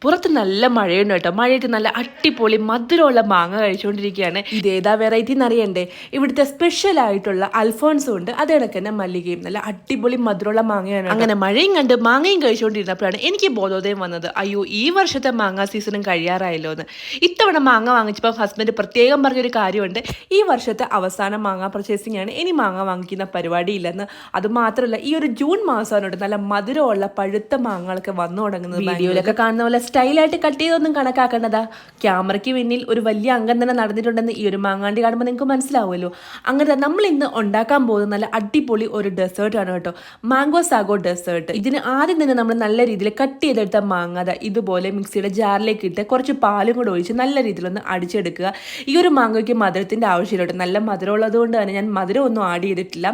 പുറത്ത് നല്ല മഴയുണ്ട് കേട്ടോ. മഴയിട്ട് നല്ല അടിപൊളി മധുരമുള്ള മാങ്ങ കഴിച്ചുകൊണ്ടിരിക്കുകയാണ്. ഇതേതാ വെറൈറ്റി എന്നറിയണ്ടേ? ഇവിടുത്തെ സ്പെഷ്യൽ ആയിട്ടുള്ള അൽഫോൺസും ഉണ്ട്, അത് കണക്ക് തന്നെ മല്ലികയും. നല്ല അടിപൊളി മധുരമുള്ള മാങ്ങയാണ്. അങ്ങനെ മഴയും കണ്ട് മാങ്ങയും കഴിച്ചുകൊണ്ടിരുന്നപ്പോഴാണ് എനിക്ക് ബോധോദയം വന്നത്. അയ്യോ, ഈ വർഷത്തെ മാങ്ങ സീസണും കഴിയാറായല്ലോ എന്ന്. ഇത്തവണ മാങ്ങ വാങ്ങിച്ചപ്പോൾ ഹസ്ബൻഡ് പ്രത്യേകം പറഞ്ഞൊരു കാര്യമുണ്ട്, ഈ വർഷത്തെ അവസാന മാങ്ങ പർച്ചേസിംഗ് ആണ്, ഇനി മാങ്ങ വാങ്ങിക്കുന്ന പരിപാടിയില്ലെന്ന്. അതുമാത്രമല്ല, ഈ ഒരു ജൂൺ മാസമാണ് നല്ല മധുരമുള്ള പഴുത്ത മാങ്ങകളൊക്കെ വന്നു തുടങ്ങുന്നത്. വീഡിയോയിലൊക്കെ കാണുന്ന പോലെ സ്റ്റൈലായിട്ട് കട്ട് ചെയ്തൊന്നും കണക്കാക്കേണ്ടതാ. ക്യാമറയ്ക്ക് പിന്നിൽ ഒരു വലിയ അംഗം തന്നെ നടന്നിട്ടുണ്ടെന്ന് ഈ ഒരു മാങ്ങാണ്ടി കാണുമ്പോൾ നിങ്ങൾക്ക് മനസ്സിലാവുമല്ലോ. അങ്ങനെ നമ്മൾ ഇന്ന് ഉണ്ടാക്കാൻ പോകുന്ന നല്ല അടിപൊളി ഒരു ഡെസേർട്ട് ആണ് കേട്ടോ, മാംഗോ സാഗോ ഡെസേർട്ട്. ഇതിന് ആദ്യം തന്നെ നമ്മൾ നല്ല രീതിയിൽ കട്ട് ചെയ്തെടുത്ത മാങ്ങ ഇതുപോലെ മിക്സിയുടെ ജാറിലേക്ക് ഇട്ട് കുറച്ച് പാലും കൂടെ ഒഴിച്ച് നല്ല രീതിയിലൊന്ന് അടിച്ചെടുക്കുക. ഈ ഒരു മാങ്ങയ്ക്ക് മധുരത്തിൻ്റെ ആവശ്യമില്ല. നല്ല മധുരമുള്ളത് കൊണ്ട് തന്നെ ഞാൻ മധുരം ഒന്നും ആഡ് ചെയ്തിട്ടില്ല.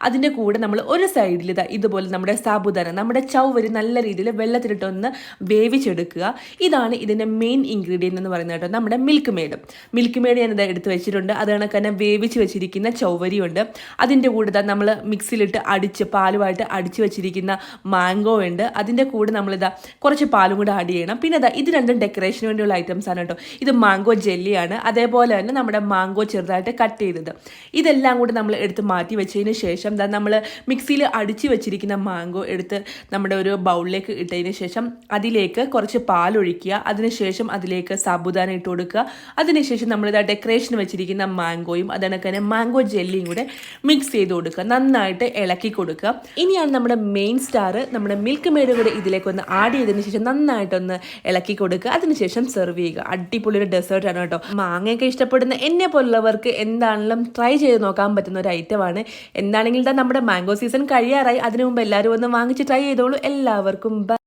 അതിൻ്റെ കൂടെ നമ്മൾ ഒരു സൈഡിൽ ഇതുപോലെ നമ്മുടെ സാബുദാന, നമ്മുടെ ചൗവരി നല്ല രീതിയിൽ വെള്ളത്തിലിട്ടൊന്ന് വേവിച്ചെടുക്കുക. ഇതാണ് ഇതിൻ്റെ മെയിൻ ഇൻഗ്രീഡിയൻ്റ് എന്ന് പറയുന്നത് കേട്ടോ, നമ്മുടെ മിൽക്ക് മെയ്ഡ് ഞാനിത് എടുത്ത് വെച്ചിട്ടുണ്ട്. അത് കണക്ക് തന്നെ വേവിച്ച് വെച്ചിരിക്കുന്ന ചൗവരിയുണ്ട്. അതിൻ്റെ കൂടെ നമ്മൾ മിക്സിയിലിട്ട് അടിച്ച് പാലുമായിട്ട് അടിച്ച് വെച്ചിരിക്കുന്ന മാംഗോ ഉണ്ട്. അതിൻ്റെ കൂടെ നമ്മളിതാ കുറച്ച് പാലും കൂടെ ആഡ് ചെയ്യണം. പിന്നെ ഇത് രണ്ടും ഡെക്കറേഷന് വേണ്ടിയുള്ള ഐറ്റംസ് ആണ് കേട്ടോ. ഇത് മാംഗോ ജെല്ലിയാണ്, അതേപോലെ തന്നെ നമ്മുടെ മാംഗോ ചെറുതായിട്ട് കട്ട് ചെയ്തത്. ഇതെല്ലാം കൂടെ നമ്മൾ എടുത്ത് മാറ്റി വെച്ചതിന് ശേഷം നമ്മൾ മിക്സിയിൽ അടിച്ച് വെച്ചിരിക്കുന്ന മാംഗോ എടുത്ത് നമ്മുടെ ഒരു ബൗളിലേക്ക് ഇട്ടതിന് ശേഷം അതിലേക്ക് കുറച്ച് പാലൊഴിക്കുക. അതിനുശേഷം അതിലേക്ക് സാബുദാന ഇട്ട് കൊടുക്കുക. അതിനുശേഷം നമ്മളിതാ ഡെക്കറേഷൻ വെച്ചിരിക്കുന്ന മാംഗോയും അതണക്ക് തന്നെ മാംഗോ ജെല്ലിയും കൂടെ മിക്സ് ചെയ്ത് കൊടുക്കുക. നന്നായിട്ട് ഇളക്കി കൊടുക്കുക. ഇനിയാണ് നമ്മുടെ മെയിൻ സ്റ്റാർ, നമ്മുടെ മിൽക്ക് മെയ്ഡ് കൂടെ ഇതിലേക്ക് ഒന്ന് ആഡ് ചെയ്തതിന് ശേഷം നന്നായിട്ടൊന്ന് ഇളക്കി കൊടുക്കുക. അതിനുശേഷം സെർവ് ചെയ്യുക. അടിപൊളി ഒരു ഡെസേർട്ടാണ് കേട്ടോ. മാങ്ങയൊക്കെ ഇഷ്ടപ്പെടുന്ന എന്നെ പോലുള്ളവർക്ക് എന്താണെങ്കിലും ട്രൈ ചെയ്ത് നോക്കാൻ പറ്റുന്ന ഒരു ഐറ്റമാണ്. എന്താണെങ്കിലും നമ്മുടെ മാംഗോ സീസൺ കഴിയാറായി. അതിനു മുമ്പ് എല്ലാവരും ഒന്ന് വാങ്ങിച്ച് ട്രൈ ചെയ്തോളൂ. എല്ലാവർക്കും ബൈ.